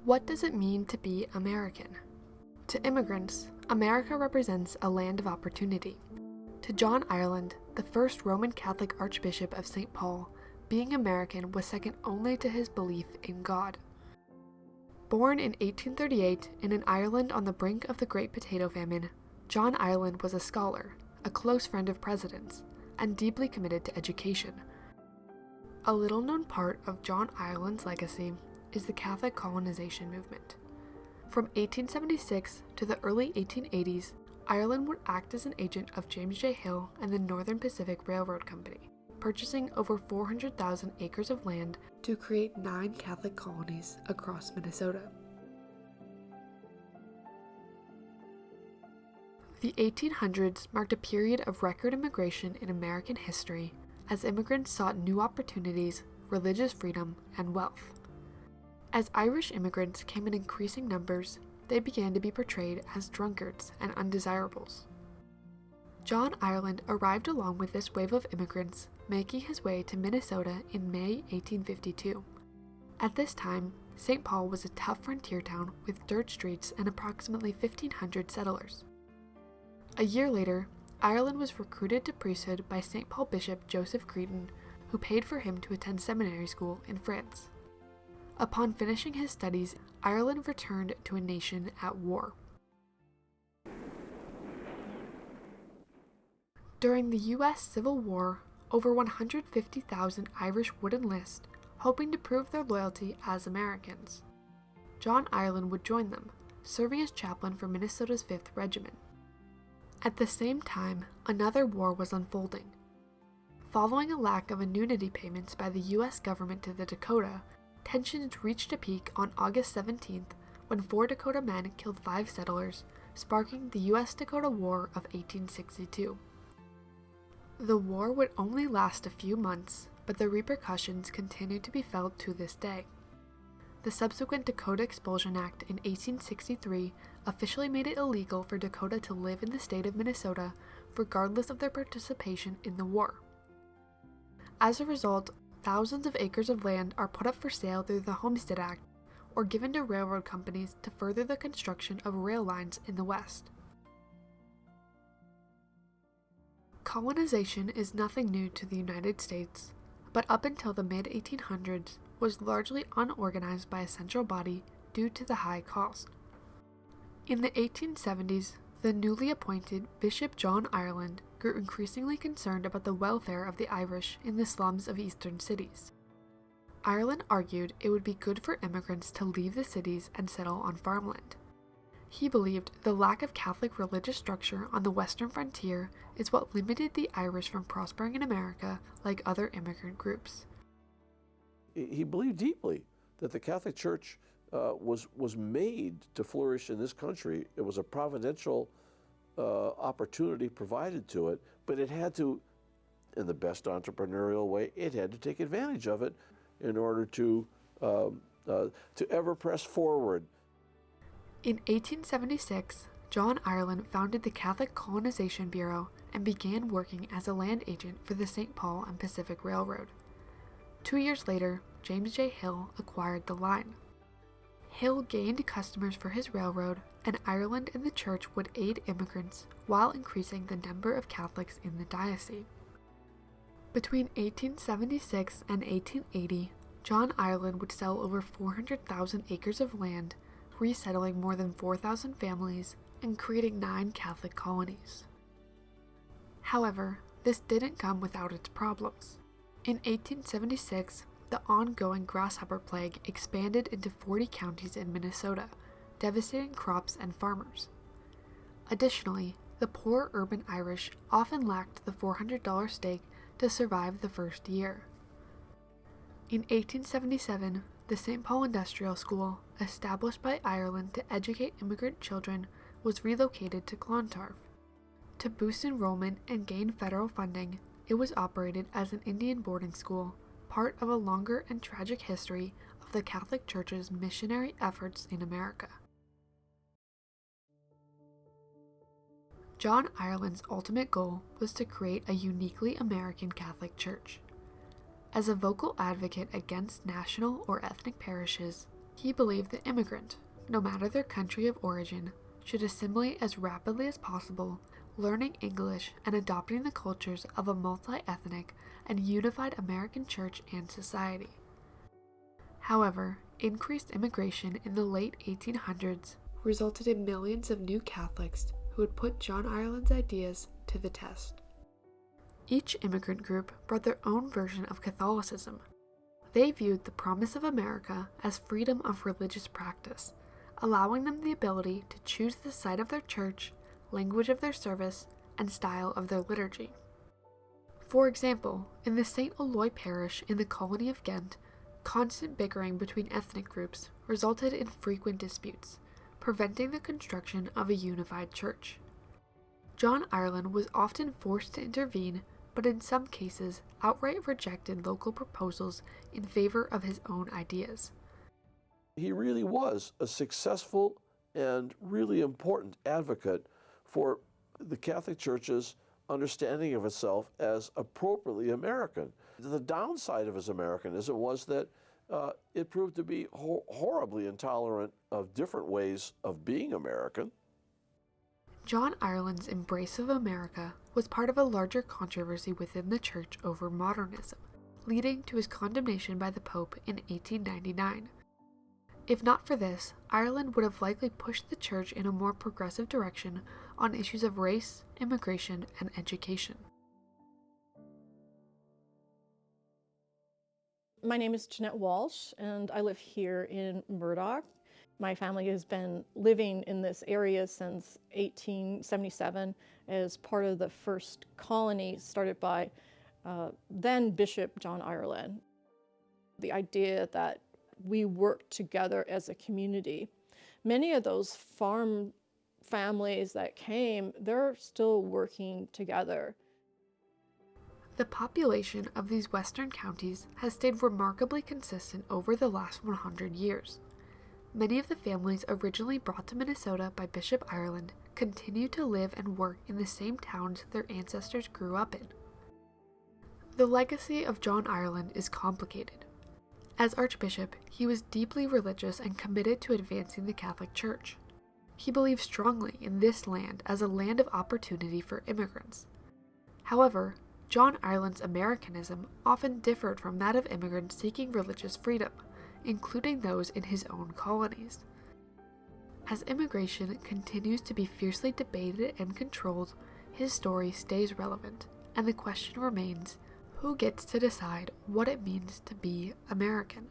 What does it mean to be American? To immigrants, America represents a land of opportunity. To John Ireland, the first Roman Catholic Archbishop of St. Paul, being American was second only to his belief in God. Born in 1838 in an Ireland on the brink of the Great Potato Famine, John Ireland was a scholar, a close friend of presidents, and deeply committed to education. A little-known part of John Ireland's legacy is the Catholic colonization movement. From 1876 to the early 1880s, Ireland would act as an agent of James J. Hill and the Northern Pacific Railroad Company, purchasing over 400,000 acres of land to create 9 Catholic colonies across Minnesota. The 1800s marked a period of record immigration in American history as immigrants sought new opportunities, religious freedom, and wealth. As Irish immigrants came in increasing numbers, they began to be portrayed as drunkards and undesirables. John Ireland arrived along with this wave of immigrants, making his way to Minnesota in May 1852. At this time, St. Paul was a tough frontier town with dirt streets and approximately 1,500 settlers. A year later, Ireland was recruited to priesthood by St. Paul Bishop Joseph Cretin, who paid for him to attend seminary school in France. Upon finishing his studies, Ireland returned to a nation at war. During the U.S. Civil War, over 150,000 Irish would enlist, hoping to prove their loyalty as Americans. John Ireland would join them, serving as chaplain for Minnesota's 5th Regiment. At the same time, another war was unfolding. Following a lack of annuity payments by the U.S. government to the Dakota, tensions reached a peak on August 17th when 4 Dakota men killed 5 settlers, sparking the U.S.-Dakota War of 1862. The war would only last a few months, but the repercussions continued to be felt to this day. The subsequent Dakota Expulsion Act in 1863 officially made it illegal for Dakota to live in the state of Minnesota, regardless of their participation in the war. As a result, thousands of acres of land are put up for sale through the Homestead Act, or given to railroad companies to further the construction of rail lines in the West. Colonization is nothing new to the United States, but up until the mid-1800s was largely unorganized by a central body due to the high cost. In the 1870s, the newly appointed Bishop John Ireland grew increasingly concerned about the welfare of the Irish in the slums of eastern cities. Ireland argued it would be good for immigrants to leave the cities and settle on farmland. He believed the lack of Catholic religious structure on the western frontier is what limited the Irish from prospering in America like other immigrant groups. He believed deeply that the Catholic Church was made to flourish in this country. It was a providential opportunity provided to it, but it had to, in the best entrepreneurial way, it had to take advantage of it in order to ever press forward. In 1876, John Ireland founded the Catholic Colonization Bureau and began working as a land agent for the St. Paul and Pacific Railroad. 2 years later, James J. Hill acquired the line. Hill gained customers for his railroad, and Ireland and the church would aid immigrants while increasing the number of Catholics in the diocese. Between 1876 and 1880, John Ireland would sell over 400,000 acres of land, resettling more than 4,000 families and creating 9 Catholic colonies. However, this didn't come without its problems. In 1876, the ongoing grasshopper plague expanded into 40 counties in Minnesota, devastating crops and farmers. Additionally, the poor urban Irish often lacked the $400 stake to survive the first year. In 1877, the St. Paul Industrial School, established by Ireland to educate immigrant children, was relocated to Clontarf. To boost enrollment and gain federal funding, it was operated as an Indian boarding school, part of a longer and tragic history of the Catholic Church's missionary efforts in America. John Ireland's ultimate goal was to create a uniquely American Catholic Church. As a vocal advocate against national or ethnic parishes, He believed the immigrant, no matter their country of origin, should assimilate as rapidly as possible, learning English and adopting the cultures of a multi-ethnic and unified American church and society. However, increased immigration in the late 1800s resulted in millions of new Catholics who would put John Ireland's ideas to the test. Each immigrant group brought their own version of Catholicism. They viewed the promise of America as freedom of religious practice, allowing them the ability to choose the site of their church, language of their service, and style of their liturgy. For example, in the St. Aloy parish in the colony of Ghent, constant bickering between ethnic groups resulted in frequent disputes, preventing the construction of a unified church. John Ireland was often forced to intervene, but in some cases outright rejected local proposals in favor of his own ideas. He really was a successful and really important advocate for the Catholic Church's understanding of itself as appropriately American. The downside of his Americanism was that it proved to be horribly intolerant of different ways of being American. John Ireland's embrace of America was part of a larger controversy within the Church over modernism, leading to his condemnation by the Pope in 1899. If not for this, Ireland would have likely pushed the Church in a more progressive direction on issues of race, immigration, and education. My name is Jeanette Walsh, and I live here in Murdoch. My family has been living in this area since 1877 as part of the first colony started by then Bishop John Ireland. The idea that we work together as a community. Many of those farm families that came, they're still working together. The population of these western counties has stayed remarkably consistent over the last 100 years. Many of the families originally brought to Minnesota by Bishop Ireland continue to live and work in the same towns their ancestors grew up in. The legacy of John Ireland is complicated. As Archbishop, he was deeply religious and committed to advancing the Catholic Church. He believed strongly in this land as a land of opportunity for immigrants. However, John Ireland's Americanism often differed from that of immigrants seeking religious freedom, including those in his own colonies. As immigration continues to be fiercely debated and controlled, his story stays relevant, and the question remains, who gets to decide what it means to be American?